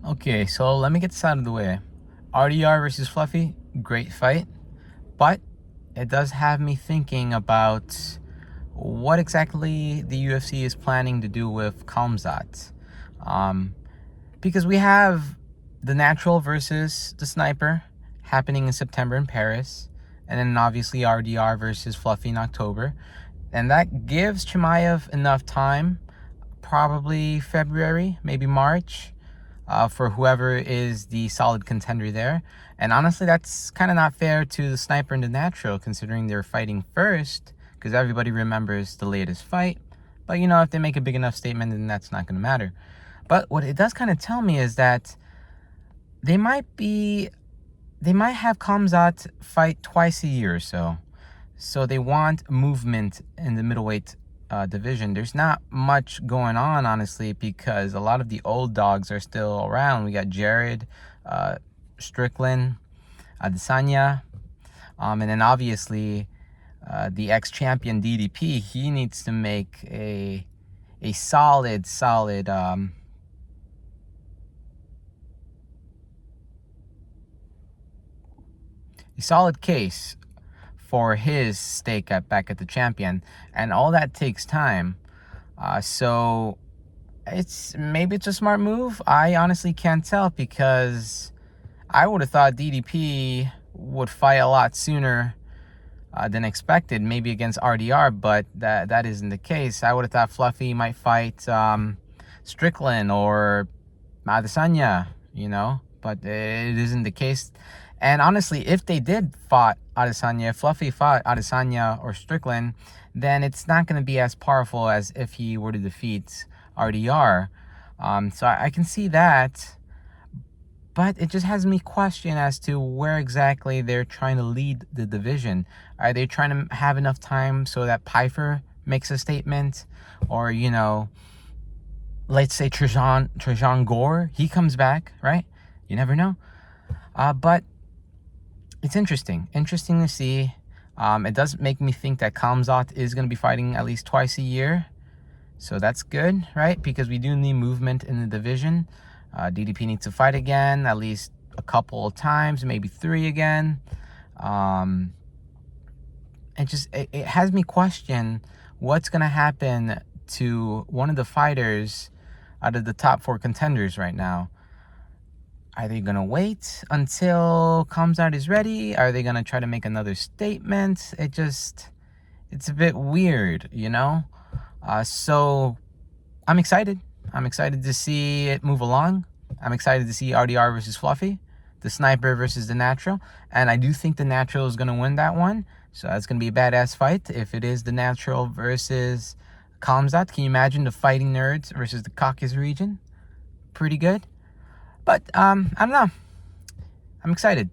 Okay, so let me get this out of the way. RDR versus Fluffy, great fight, but it does have me thinking about what exactly the UFC is planning to do with Calmzhat. Um, because we have the Natural versus the Sniper happening in September in Paris, and then obviously RDR versus Fluffy in October. And that gives Chimaev enough time, probably February, maybe March, for whoever is the solid contender there. And honestly, that's kind of not fair to the Sniper and the Natural, considering they're fighting first, because everybody remembers the latest fight. But if they make a big enough statement, then that's not going to matter. But what it does kind of tell me is that they might have Calmzhat fight twice a year or so. So they want movement in the middleweight division. There's not much going on, honestly, because a lot of the old dogs are still around. We got Jared, Strickland, Adesanya, and then obviously the ex-champion DDP. He needs to make a solid case for his stake back at the champion, and all that takes time. So maybe it's a smart move. I honestly can't tell, because I would have thought DDP would fight a lot sooner than expected, maybe against RDR, but that isn't the case. I would have thought Fluffy might fight Strickland or Adesanya, but it isn't the case. And honestly, if they did fought Adesanya, if Fluffy fought Adesanya or Strickland, then it's not going to be as powerful as if he were to defeat RDR. So I can see that, but it just has me question as to where exactly they're trying to lead the division. Are they trying to have enough time so that Pfeiffer makes a statement? Or, let's say Trajan Gore, he comes back, right? You never know. But it's interesting to see. It does make me think that Calmzhat is going to be fighting at least twice a year. So that's good, right? Because we do need movement in the division. DDP needs to fight again, at least a couple of times, maybe 3 again. It has me question what's going to happen to one of the fighters out of the top 4 contenders right now. Are they going to wait until Calmzhat is ready? Are they going to try to make another statement? It's a bit weird, So I'm excited. I'm excited to see it move along. I'm excited to see RDR versus Fluffy, the Sniper versus the Natural. And I do think the Natural is going to win that one. So that's going to be a badass fight if it is the Natural versus Calmzhat. Can you imagine the Fighting Nerds versus the Caucasus region? Pretty good. But I don't know. I'm excited.